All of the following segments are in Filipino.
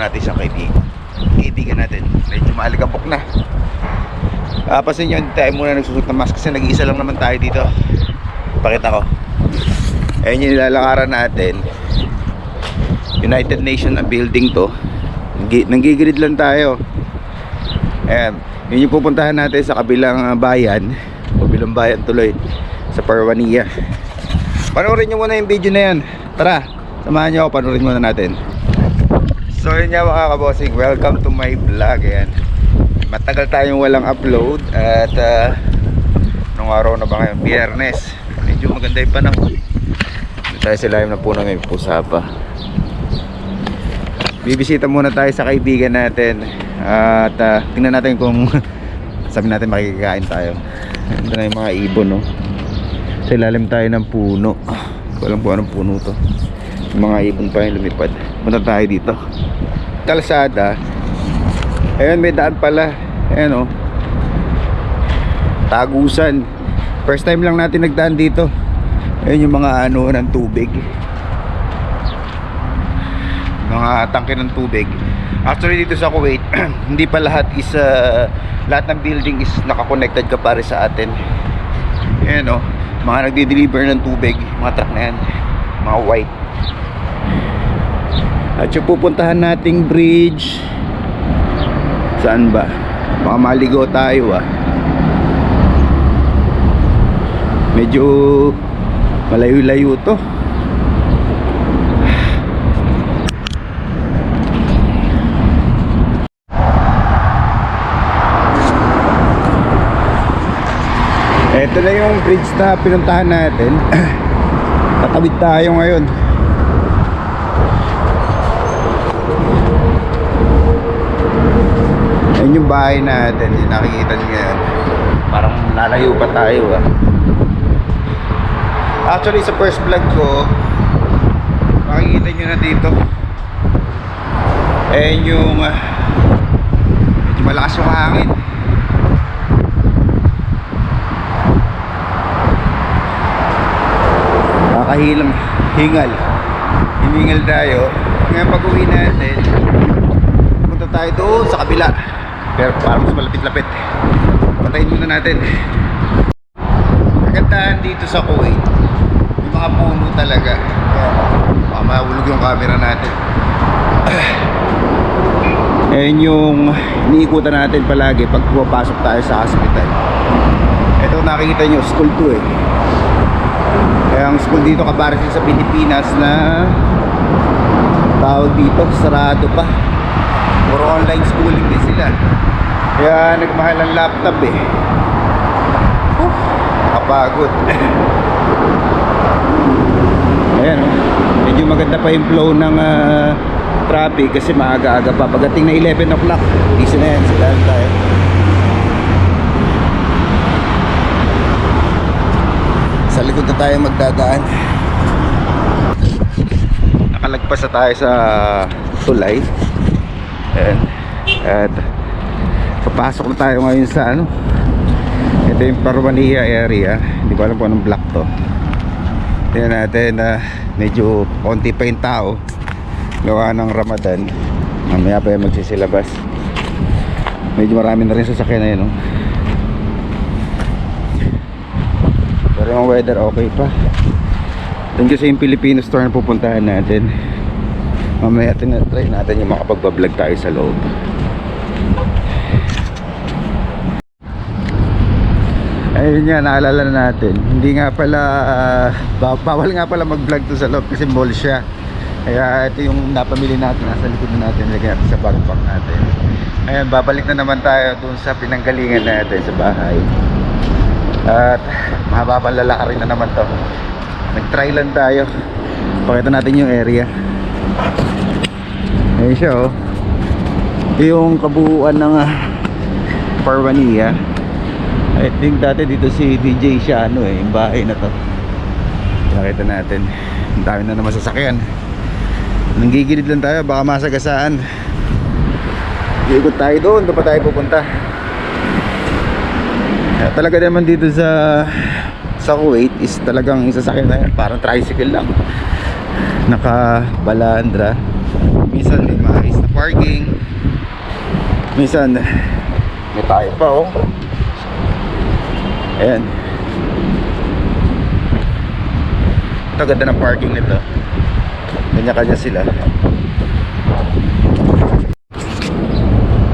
natin isang kaibigan natin. Medyo maaligabok na. Pasin nyo, hindi tayo muna nagsusot ng mask kasi nag-iisa lang naman tayo dito. Pakita ko. Ayun yung nilalakaran natin. United Nations building to. Nanggigrid lang tayo. Ayan. Yun yung pupuntahan natin sa kabilang bayan. Kabilang bayan tuloy. Sa Parwania. Panoorin nyo muna yung video na yan. Tara, samahan nyo ako, panoorin muna natin. So yun nga mga kabossing, welcome to my vlog. Ayan. Matagal tayong walang upload. At nung araw na ba ngayon? Biyernes. Medyo maganda yung panahon. Dito tayo sa lalim na puno, may pusa pa. Bibisita muna tayo sa kaibigan natin. At tingnan natin kung sabi natin makikikain tayo. Ito na yung mga ibon, no? Sa ilalim tayo ng puno. Hindi ko alam kung anong puno to. Yung mga ibon pa yung lumipad. Punta tayo dito. Kalsada. Ayun, may daan pala. Ayun, oh. Tagusan. First time lang natin nagdaan dito. Ayun yung mga ano ng tubig. Mga tangke ng tubig. Actually dito sa Kuwait hindi pa lahat is lahat ng building is naka-connected ka pare sa atin. Ayan, oh, mga nagde-deliver ng tubig, mga truck na yan, mga white. At yung pupuntahan nating bridge, saan ba? Baka maligo tayo medyo malayo-layo to. Ito na yung bridge na pinuntahan natin. Tatawid tayo ngayon. Ayun yung bahay natin. Yung nakikita nyo ngayon. Parang lalayo pa tayo Actually sa first vlog ko, makikita nyo na dito. Ayun yung medyo malakas yung hangin. Nakahilang hingal. Hiningal tayo. Ngayon pag uwi natin, punta tayo doon sa kabila. Pero parang mas malapit-lapit. Patayin muna natin. Kagandahan dito sa Kuwait, yung mga puno talaga. Baka mahulog yung camera natin. Ayan yung iniikutan natin palagi pag pumapasok tayo sa hospital. Ito nakikita nyo, school 2 Kaya ang school dito kabarasin sa Pilipinas na tawag dito, sarado pa. Puro online schooling din sila. Kaya nagmahal ang laptop Nakapagod. Ayan, medyo maganda pa yung flow ng traffic kasi maaga-aga pa. Pagdating na 11 o'clock, easy na yan, sila tayo. Sa likod na tayo magdadaan. Nakalagpas na tayo sa tulay. Ayan. At papasok na tayo ngayon sa ano, ito yung Parwania area. Hindi ko alam kung anong block to. Tingnan natin medyo konti pa yung tao gawa ng Ramadan. Mamaya pa yung magsisilabas. Medyo marami na rin sasakyan na yun, no? Pero yung weather okay pa. Doon kasi yung Filipino store na pupuntahan natin. Mamaya tinatry natin yung makapagbablog tayo sa loob. Ayun nga, naalala na natin. Hindi nga pala bawal nga pala mag-vlog to sa loob kasi mall siya. Kaya ito yung napamili natin, nasa likod na natin, lagyan natin sa backpack natin. Ayan, babalik na naman tayo dun sa pinanggalingan natin sa bahay. At mahababang lalakarin na naman to. Nag-try lang tayo. Pakita natin yung area. Ayun siya, oh. Yung kabuuan ng Parwania. I think dati dito si DJ Shano yung bahay na to. Nakita natin. Ang dami na naman sasakyan. Nanggigilid lang tayo, baka masagasaan. Iikot tayo doon pa tayo pupunta. Talaga naman dito sa Kuwait is talagang sasakyan na yan, parang tricycle lang. Naka balandra. Minsan may maayos na parking. Minsan may tayo pa oh. Ayan. Ito ganda ng parking nito. Kanya-kanya sila.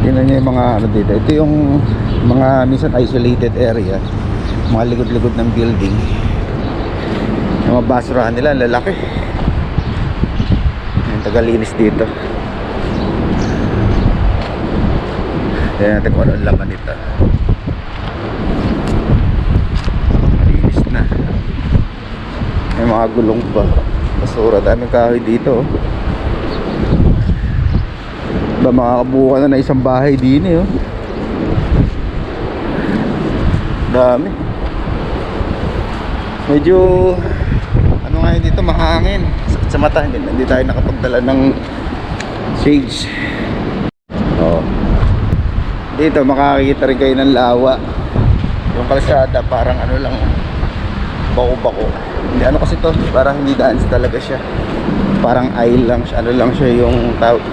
Tingnan nyo yung mga ano dito. Ito yung mga minsan isolated area. Mga likod-likod ng building. Yung mga basurahan nila, lalaki. Yung tagalinis dito. Tingnan natin kung ano ang laman nito. Malinis na. May mga gulong pa. Basura, daming kahoy dito oh. Ba makakabuo ka na isang bahay din eh oh. Dami. Medyo ano nga yun dito, mahangin. Sakit sa mata, hindi tayo nakapagdala ng shades. Oh. Dito makakita rin kayo ng lawa. Yung kalsada parang ano lang, bako-bako. Hindi ano kasi to, parang hindi daan talaga siya. Parang aisle lang siya, ano lang siya yung tawag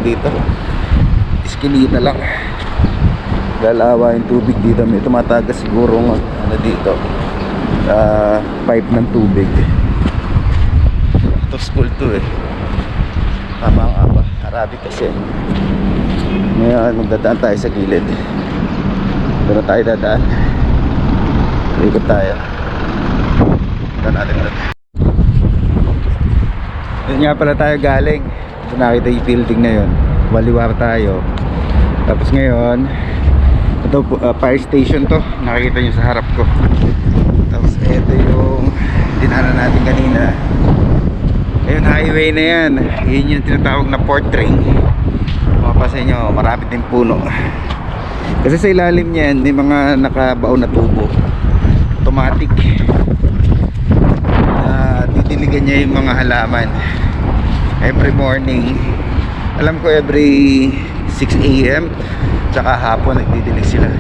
dito. Iskinita lang. Lalawa yung tubig dito. May tumatagas siguro ng ano dito. Pipe ng tubig. Ito school to eh. Tama ang aba. Arabic kasi. Ngayon, magdadaan tayo sa gilid. Doon tayo dadaan. Ikot tayo. Ito natin ulit. Doon nga pala tayo galing. Doon nakita yung building na yun. Baliwar tayo. Tapos ngayon, ito fire station to. Nakikita nyo sa harap ko. Tapos ito yung dinaanan natin kanina. Ayun, highway na yan. Yun yung tinatawag na port ring. Mapapasin nyo, marami din puno. Kasi sa ilalim niyan may mga nakabaon na tubo. Automatic. Didiligan niya yung mga halaman. Every morning. Alam ko every 6 AM tsaka hapon nagdidilig sila.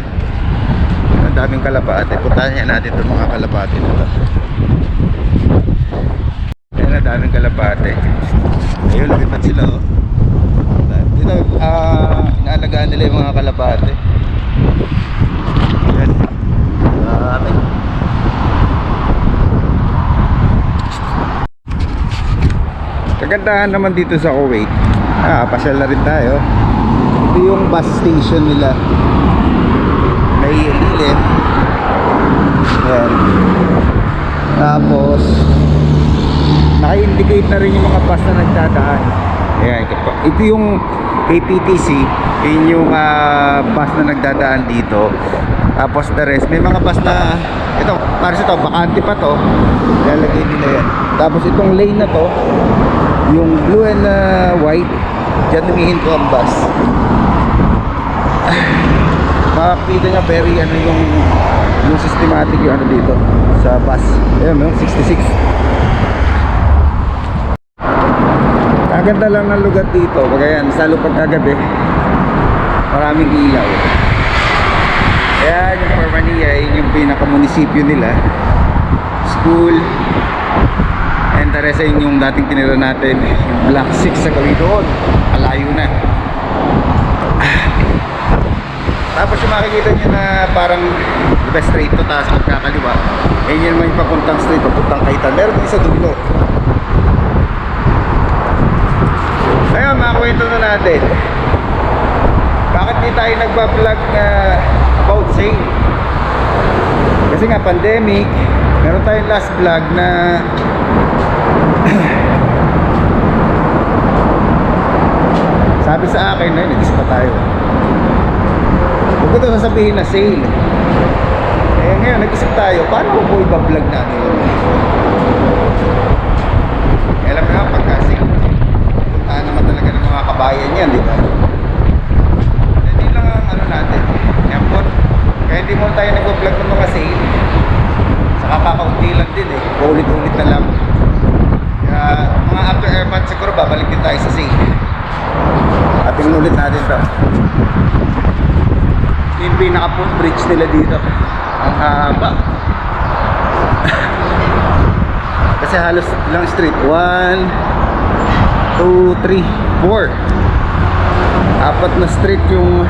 Ang daming kalapate. Puntahan niya natin itong mga kalapate na ito. Ayan, ang daming kalapate. Ayun, lumipad sila oh. Dito, inaalagaan nila yung mga kalapate. Ayan. Dami. Kagandahan naman dito sa Kuwait. Pasyal na rin tayo. Ito yung bus station nila. May lilim. Ayan. Tapos naka-indicate na rin yung mga bus na nagdadaan. Ayan. Ito yung KPTC. Yun yung bus na nagdadaan dito. Tapos the rest, may mga bus na ito, para sa ito, bakante pa to. Lalagay nila yan. Tapos itong lane na to, yung blue and white, dyan humihinto ang bus. Makakita nyo very ano yung systematic yung ano dito sa bus. Ayan, yung 66. Kaganda lang ng lugar dito. Kagayan, lalo pagkagabi, maraming ilaw. Ayan, yung Parmania, yun yung pinaka-munisipyo nila. School. And the rest ay yung dating tinira natin, yung Block 6 sa gawin doon. Malayo na. Tapos yung makikita nyo na parang diba straight to taas magkakaliwa. Eh yun naman yung papuntang straight, papuntang Kaitan. Meron din sa dulo. Ayun, makakwento na natin. Bakit di tayo nagbablog about sale? Kasi nga pandemic. Meron tayong last vlog na sabi sa akin na nag-isip pa tayo. Huwag ko ito sasabihin na sale. Eh ngayon nag-isip tayo, paano ko i-vlog natin? Alam mo na pagka sale, puntaan naman talaga ng mga kabayan yan, di ba? Hindi lang ang ano natin. Kaya hindi mo tayo nag-vlog ng mga sale. Saka kakaunti lang din eh, ulit-ulit na lang. Kaya mga after airpods siguro babalik din tayo sa sale. Ating ulit natin ito. Yung pinaka-foot bridge nila dito. Ang haba. Kasi halos lang street 1, 2, 3, 4. Apat na street yung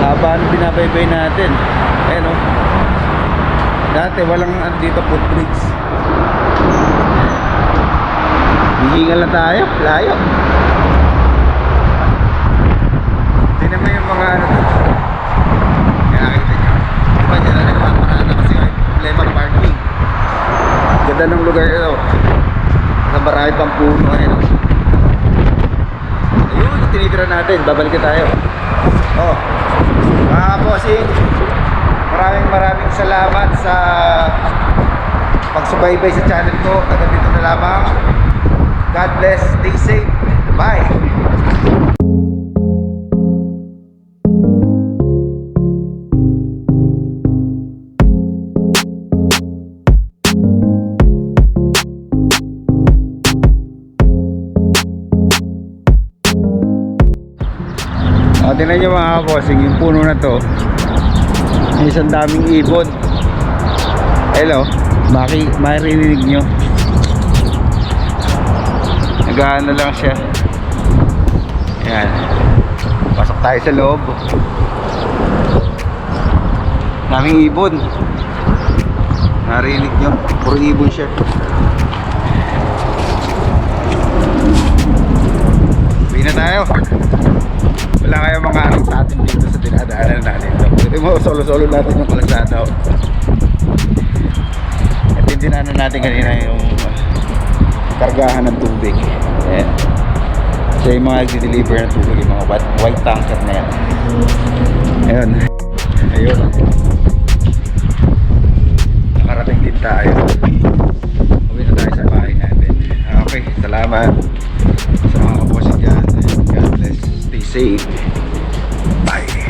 haba ng binabaybay natin. Ayan o. Dati walang dito footbridge. Hihingal na tayo. Layo. Tingnan mo yung mga ano dito. Kaya nakita nyo. Diba dyan na nagpaparaan na kasi may problema ng parking. Ganda ng lugar ito. Sa marami pang puno. Ayun. Ayun, tinitira natin. Babalik tayo. Oh, mga bossing, maraming salamat sa pagsubaybay sa channel ko. Hanggang dito na lamang. God bless. Stay safe. Bye. Tingnan nyo mga bossing, yung puno na to, may isang daming ibon. Hello, maririnig nyo. Nag-ano lang siya. Ayan, pasok tayo sa loob. Daming ibon. Narinig nyo, puro ibon siya. Uwi na tayo. Wala kayong mga anong sa atin dito sa dinadaanan natin. Pwede mo solo-solo natin yung kalasada. At yung dinaanan natin kanina yung kargahan ng tubig. Ayan. Siya yung mga nagdi-deliver ng tubig, yung mga white tanker na yan. Ayun. Ayun. Nakarating din tayo. Uwi na tayo sa bahay natin. Okay, salamat sa mga kabosin dyan. God bless. Stay safe. Bye.